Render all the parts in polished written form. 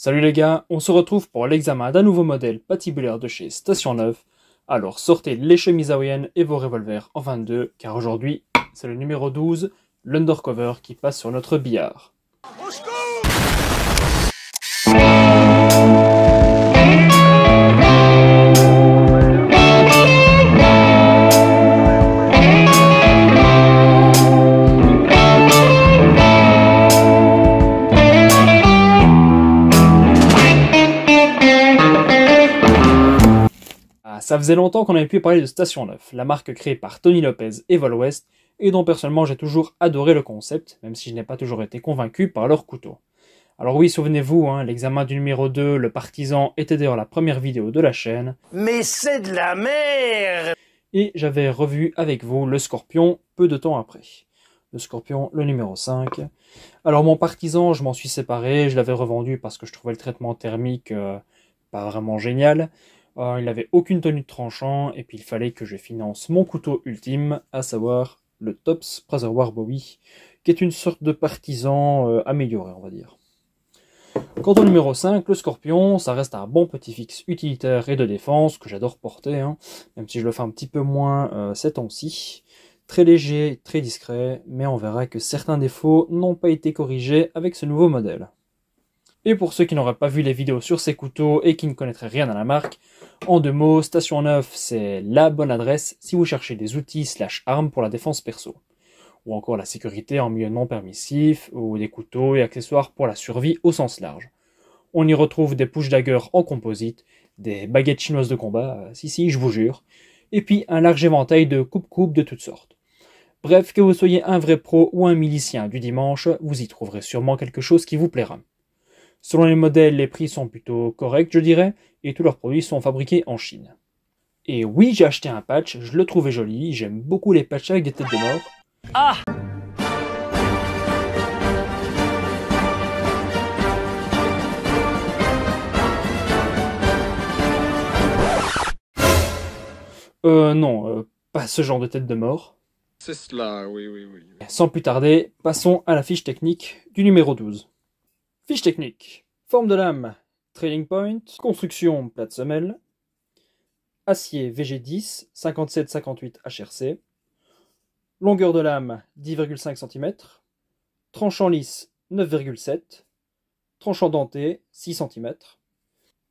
Salut les gars, on se retrouve pour l'examen d'un nouveau modèle patibulaire de chez Station 9. Alors sortez les chemises hawaïennes et vos revolvers en 22, car aujourd'hui, c'est le numéro 12, l'Undercover, qui passe sur notre billard. Ça faisait longtemps qu'on avait pu parler de Station 9, la marque créée par Tony Lopez et Vol West, et dont personnellement j'ai toujours adoré le concept, même si je n'ai pas toujours été convaincu par leur couteau. Alors oui, souvenez-vous, l'examen du numéro 2, le Partisan, était d'ailleurs la première vidéo de la chaîne. Mais c'est de la merde! Et j'avais revu avec vous le Scorpion peu de temps après. Le Scorpion, le numéro 5. Alors mon Partisan, je m'en suis séparé, je l'avais revendu parce que je trouvais le traitement thermique pas vraiment génial. Il n'avait aucune tenue de tranchant, et puis il fallait que je finance mon couteau ultime, à savoir le Tops Preservoir Bowie, qui est une sorte de partisan amélioré, on va dire. Quant au numéro 5, le Scorpion, ça reste un bon petit fixe utilitaire et de défense, que j'adore porter, même si je le fais un petit peu moins ces temps-ci. Très léger, très discret, mais on verra que certains défauts n'ont pas été corrigés avec ce nouveau modèle. Et pour ceux qui n'auraient pas vu les vidéos sur ces couteaux et qui ne connaîtraient rien à la marque, en deux mots, Station 9, c'est la bonne adresse si vous cherchez des outils / armes pour la défense perso. Ou encore la sécurité en milieu non permissif, ou des couteaux et accessoires pour la survie au sens large. On y retrouve des push daggers en composite, des baguettes chinoises de combat, si, je vous jure, et puis un large éventail de coupe-coupe de toutes sortes. Bref, que vous soyez un vrai pro ou un milicien du dimanche, vous y trouverez sûrement quelque chose qui vous plaira. Selon les modèles, les prix sont plutôt corrects, je dirais, et tous leurs produits sont fabriqués en Chine. Et oui, j'ai acheté un patch, je le trouvais joli, j'aime beaucoup les patchs avec des têtes de mort. Ah! Non, pas ce genre de tête de mort. C'est cela, oui. Sans plus tarder, passons à la fiche technique du numéro 12. Fiche technique. Forme de lame, trailing point. Construction, plate semelle. Acier VG10, 57-58 HRC. Longueur de lame, 10,5 cm. Tranchant lisse, 9,7. Tranchant denté, 6 cm.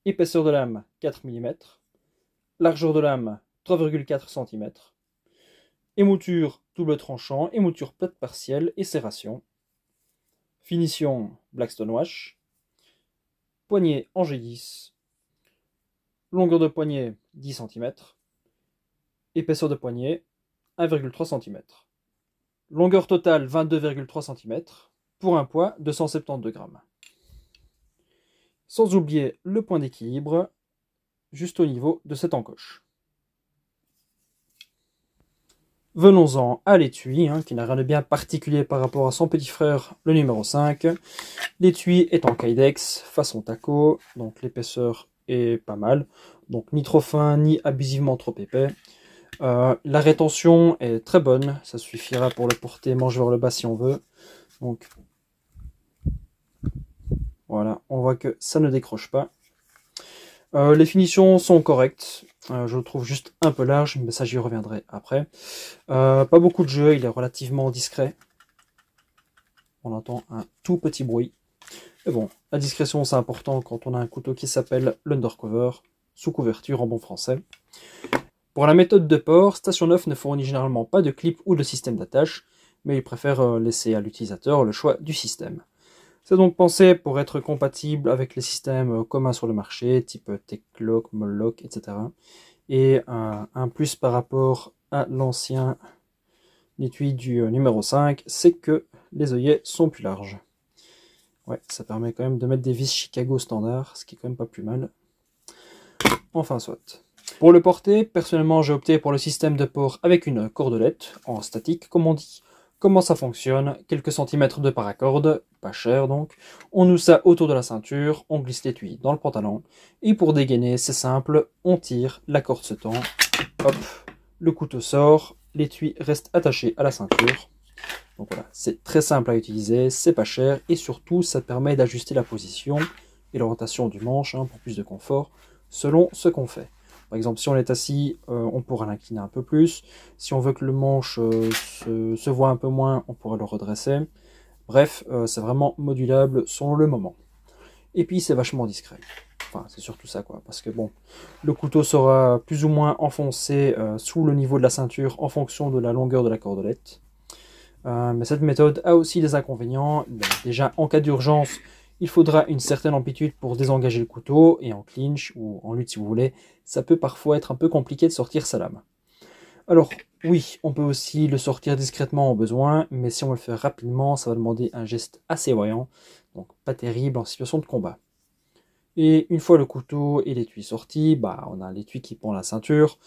Épaisseur de lame, 4 mm. Largeur de lame, 3,4 cm. Émouture double tranchant, émouture plate partielle et serration. Finition Blackstone Wash. Poignée en G10. Longueur de poignée 10 cm. Épaisseur de poignée 1,3 cm. Longueur totale 22,3 cm. Pour un poids de 172 g. Sans oublier le point d'équilibre juste au niveau de cette encoche. Venons-en à l'étui, qui n'a rien de bien particulier par rapport à son petit frère, le numéro 5. L'étui est en Kydex, façon taco, donc l'épaisseur est pas mal. Donc ni trop fin, ni abusivement trop épais. La rétention est très bonne, ça suffira pour le porter manche vers le bas si on veut. Donc voilà, on voit que ça ne décroche pas. Les finitions sont correctes. Je le trouve juste un peu large, mais ça j'y reviendrai après. Pas beaucoup de jeu, il est relativement discret. On entend un tout petit bruit. Mais bon, la discrétion c'est important quand on a un couteau qui s'appelle l'Undercover, sous couverture en bon français. Pour la méthode de port, Station 9 ne fournit généralement pas de clip ou de système d'attache, mais il préfère laisser à l'utilisateur le choix du système. C'est donc pensé pour être compatible avec les systèmes communs sur le marché, type Tech-Lock, Mol-Lock, etc. Et un plus par rapport à l'ancien étui du numéro 5, c'est que les œillets sont plus larges. Ouais, ça permet quand même de mettre des vis Chicago standard, ce qui est quand même pas plus mal. Enfin soit. Pour le porter, personnellement j'ai opté pour le système de port avec une cordelette, en statique comme on dit. Comment ça fonctionne? Quelques centimètres de paracorde, pas cher donc. On noue ça autour de la ceinture, on glisse l'étui dans le pantalon. Et pour dégainer, c'est simple, on tire, la corde se tend, hop, le couteau sort, l'étui reste attaché à la ceinture. Donc voilà, c'est très simple à utiliser, c'est pas cher et surtout ça permet d'ajuster la position et l'orientation du manche pour plus de confort, selon ce qu'on fait. Par exemple, si on est assis, on pourra l'incliner un peu plus. Si on veut que le manche se voit un peu moins, on pourra le redresser. Bref, c'est vraiment modulable selon le moment. Et puis, c'est vachement discret. Enfin, c'est surtout ça, quoi. Parce que bon, le couteau sera plus ou moins enfoncé sous le niveau de la ceinture en fonction de la longueur de la cordelette. Mais cette méthode a aussi des inconvénients. Déjà, en cas d'urgence, il faudra une certaine amplitude pour désengager le couteau, et en clinch, ou en lutte si vous voulez, ça peut parfois être un peu compliqué de sortir sa lame. Alors, oui, on peut aussi le sortir discrètement au besoin, mais si on le fait rapidement, ça va demander un geste assez voyant, donc pas terrible en situation de combat. Et une fois le couteau et l'étui sortis, on a l'étui qui pend la ceinture,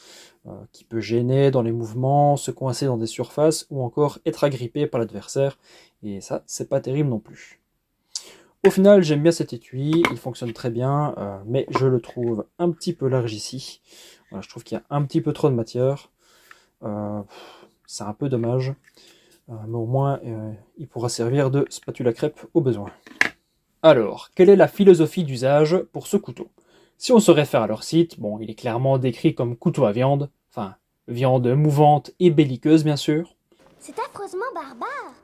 qui peut gêner dans les mouvements, se coincer dans des surfaces, ou encore être agrippé par l'adversaire, et ça, c'est pas terrible non plus. Au final, j'aime bien cet étui, il fonctionne très bien, mais je le trouve un petit peu large ici. Voilà, je trouve qu'il y a un petit peu trop de matière. C'est un peu dommage, mais au moins il pourra servir de spatule à crêpes au besoin. Alors, quelle est la philosophie d'usage pour ce couteau? Si on se réfère à leur site, bon, il est clairement décrit comme couteau à viande, enfin, viande mouvante et belliqueuse bien sûr. C'est affreusement barbare.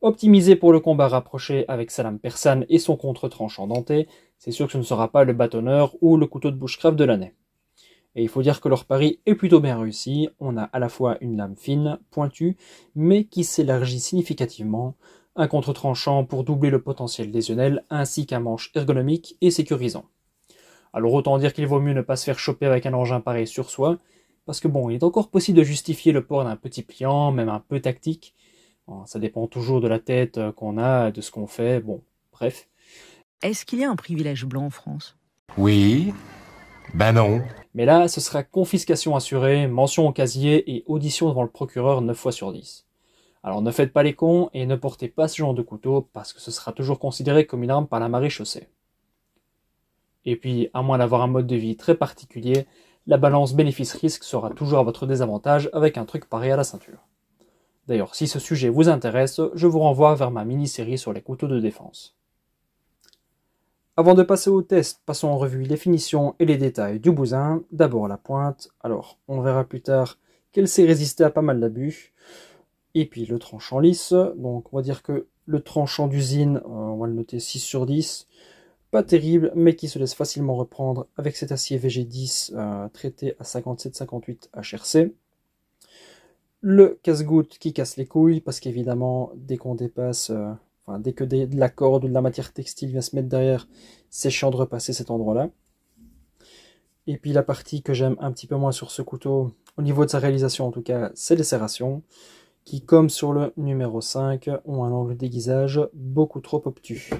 Optimisé pour le combat rapproché avec sa lame persane et son contre-tranchant denté, c'est sûr que ce ne sera pas le bâtonneur ou le couteau de bushcraft de l'année. Et il faut dire que leur pari est plutôt bien réussi, on a à la fois une lame fine, pointue, mais qui s'élargit significativement, un contre-tranchant pour doubler le potentiel lésionnel, ainsi qu'un manche ergonomique et sécurisant. Alors autant dire qu'il vaut mieux ne pas se faire choper avec un engin pareil sur soi, parce que bon, il est encore possible de justifier le port d'un petit pliant, même un peu tactique. Bon, ça dépend toujours de la tête qu'on a, de ce qu'on fait, bon, bref. Est-ce qu'il y a un privilège blanc en France? Oui. Ben non. Mais là, ce sera confiscation assurée, mention au casier et audition devant le procureur 9 fois sur 10. Alors ne faites pas les cons et ne portez pas ce genre de couteau parce que ce sera toujours considéré comme une arme par la maréchaussée. Et puis, à moins d'avoir un mode de vie très particulier, la balance bénéfice-risque sera toujours à votre désavantage avec un truc pareil à la ceinture. D'ailleurs, si ce sujet vous intéresse, je vous renvoie vers ma mini-série sur les couteaux de défense. Avant de passer au test, passons en revue les finitions et les détails du bousin. D'abord la pointe, alors on verra plus tard qu'elle sait résister à pas mal d'abus. Et puis le tranchant lisse, donc on va dire que le tranchant d'usine, on va le noter 6 sur 10. Pas terrible, mais qui se laisse facilement reprendre avec cet acier VG10 traité à 57-58 HRC. Le casse-goutte qui casse les couilles, parce qu'évidemment, dès qu'on dépasse, dès que de la corde ou de la matière textile vient se mettre derrière, c'est chiant de repasser cet endroit-là. Et puis la partie que j'aime un petit peu moins sur ce couteau, au niveau de sa réalisation en tout cas, c'est les serrations, qui comme sur le numéro 5, ont un angle d'aiguisage beaucoup trop obtus.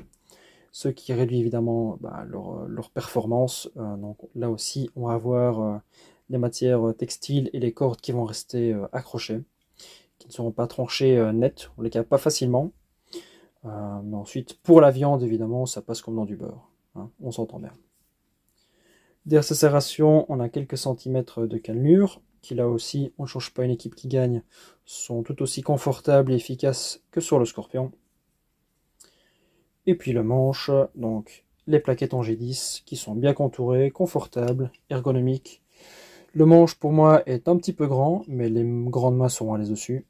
Ce qui réduit évidemment leur performance. Donc là aussi, on va avoir les matières textiles et les cordes qui vont rester accrochées, qui ne seront pas tranchées net, on les capte pas facilement. Mais ensuite, pour la viande, évidemment, ça passe comme dans du beurre. Hein, on s'entend bien. Derrière ces serrations, on a quelques centimètres de cannelure, qui là aussi, on ne change pas une équipe qui gagne, sont tout aussi confortables et efficaces que sur le Scorpion. Et puis le manche, donc les plaquettes en G10 qui sont bien contourées, confortables, ergonomiques. Le manche pour moi est un petit peu grand, mais les grandes mains seront à l'aise dessus.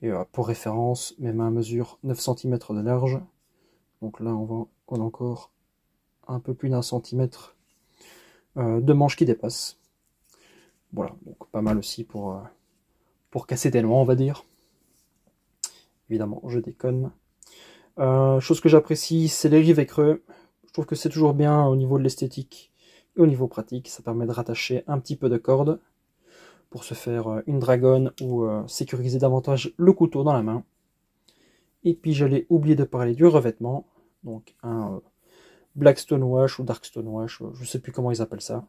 Et pour référence, mes mains mesurent 9 cm de large. Donc là on a encore un peu plus d'un centimètre de manche qui dépasse. Voilà, donc pas mal aussi pour casser des noix on va dire. Évidemment, je déconne. Chose que j'apprécie, c'est les rivets creux. Je trouve que c'est toujours bien au niveau de l'esthétique et au niveau pratique. Ça permet de rattacher un petit peu de corde pour se faire une dragonne ou sécuriser davantage le couteau dans la main. Et puis j'allais oublier de parler du revêtement. Donc un Black Stonewash ou Dark Stonewash, je ne sais plus comment ils appellent ça.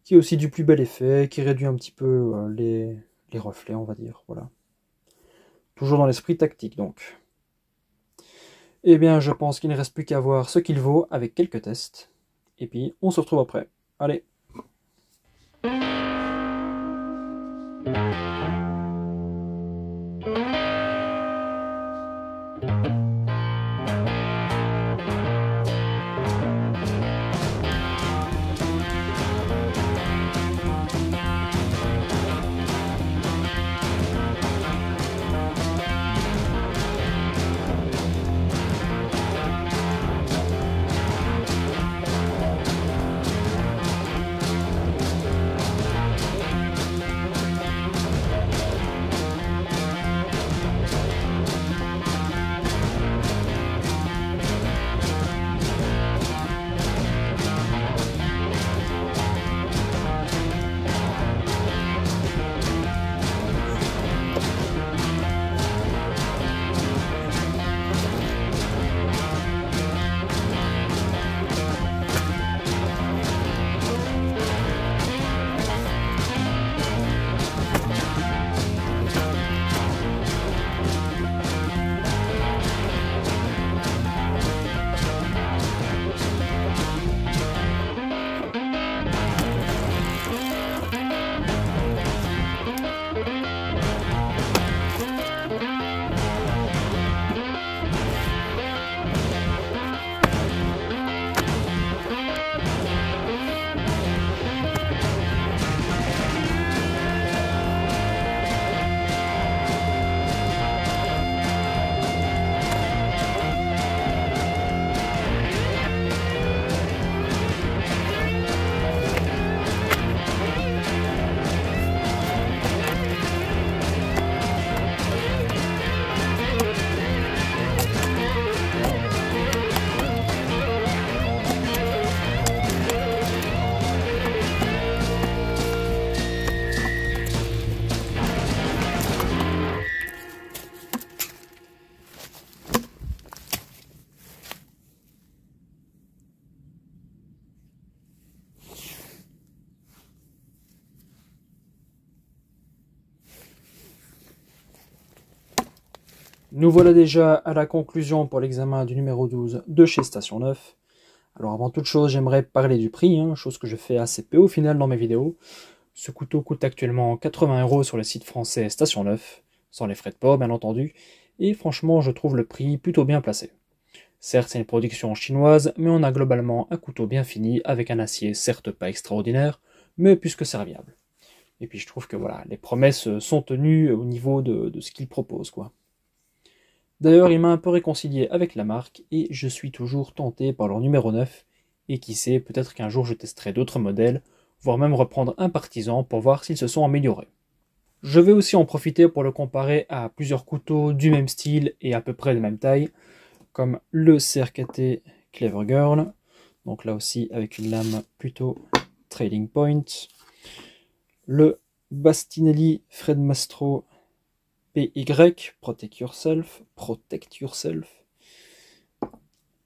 Qui est aussi du plus bel effet, qui réduit un petit peu les reflets on va dire. Voilà. Toujours dans l'esprit tactique donc. Eh bien, je pense qu'il ne reste plus qu'à voir ce qu'il vaut avec quelques tests. Et puis, on se retrouve après. Allez! Nous voilà déjà à la conclusion pour l'examen du numéro 12 de chez Station 9. Alors avant toute chose, j'aimerais parler du prix, chose que je fais assez peu au final dans mes vidéos. Ce couteau coûte actuellement 80 € sur le site français Station 9, sans les frais de port bien entendu, et franchement je trouve le prix plutôt bien placé. Certes c'est une production chinoise, mais on a globalement un couteau bien fini, avec un acier certes pas extraordinaire, mais plus que serviable. Et puis je trouve que voilà, les promesses sont tenues au niveau de ce qu'ils proposent, quoi. D'ailleurs, il m'a un peu réconcilié avec la marque et je suis toujours tenté par leur numéro 9. Et qui sait, peut-être qu'un jour je testerai d'autres modèles, voire même reprendre un partisan pour voir s'ils se sont améliorés. Je vais aussi en profiter pour le comparer à plusieurs couteaux du même style et à peu près de même taille, comme le CRKT Clever Girl, donc là aussi avec une lame plutôt Trading Point, le Bastinelli Fred Mastro PY, Protect Yourself,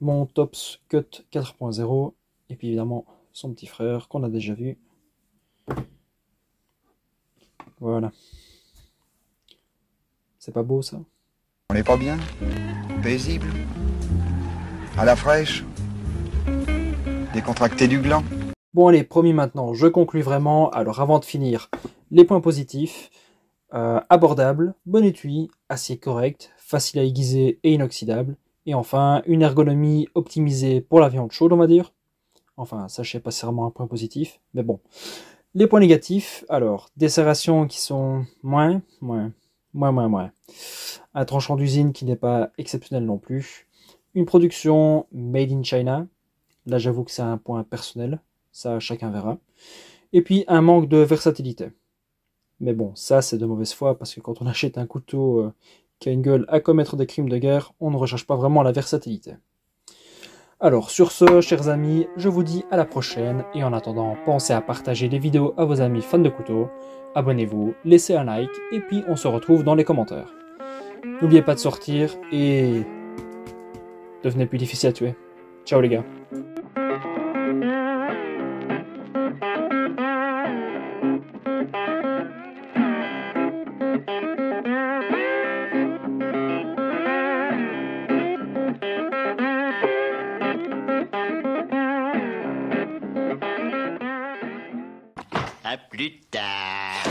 mon Tops Cut 4.0, et puis évidemment son petit frère qu'on a déjà vu. Voilà. C'est pas beau ça? On n'est pas bien? Paisible? À la fraîche? Décontracté du gland? Bon allez, promis maintenant, je conclus vraiment. Alors avant de finir, les points positifs. Abordable, bon étui, acier correct, facile à aiguiser et inoxydable. Et enfin, une ergonomie optimisée pour la viande chaude, on va dire. Enfin, ça, je sais pas si c'est vraiment un point positif, mais bon. Les points négatifs, alors, des serrations qui sont moins. Un tranchant d'usine qui n'est pas exceptionnel non plus. Une production made in China. Là, j'avoue que c'est un point personnel. Ça, chacun verra. Et puis, un manque de versatilité. Mais bon, ça c'est de mauvaise foi, parce que quand on achète un couteau qui a une gueule à commettre des crimes de guerre, on ne recherche pas vraiment la versatilité. Alors sur ce, chers amis, je vous dis à la prochaine, et en attendant, pensez à partager les vidéos à vos amis fans de couteaux, abonnez-vous, laissez un like, et puis on se retrouve dans les commentaires. N'oubliez pas de sortir, et devenez plus difficile à tuer. Ciao les gars. À plus tard.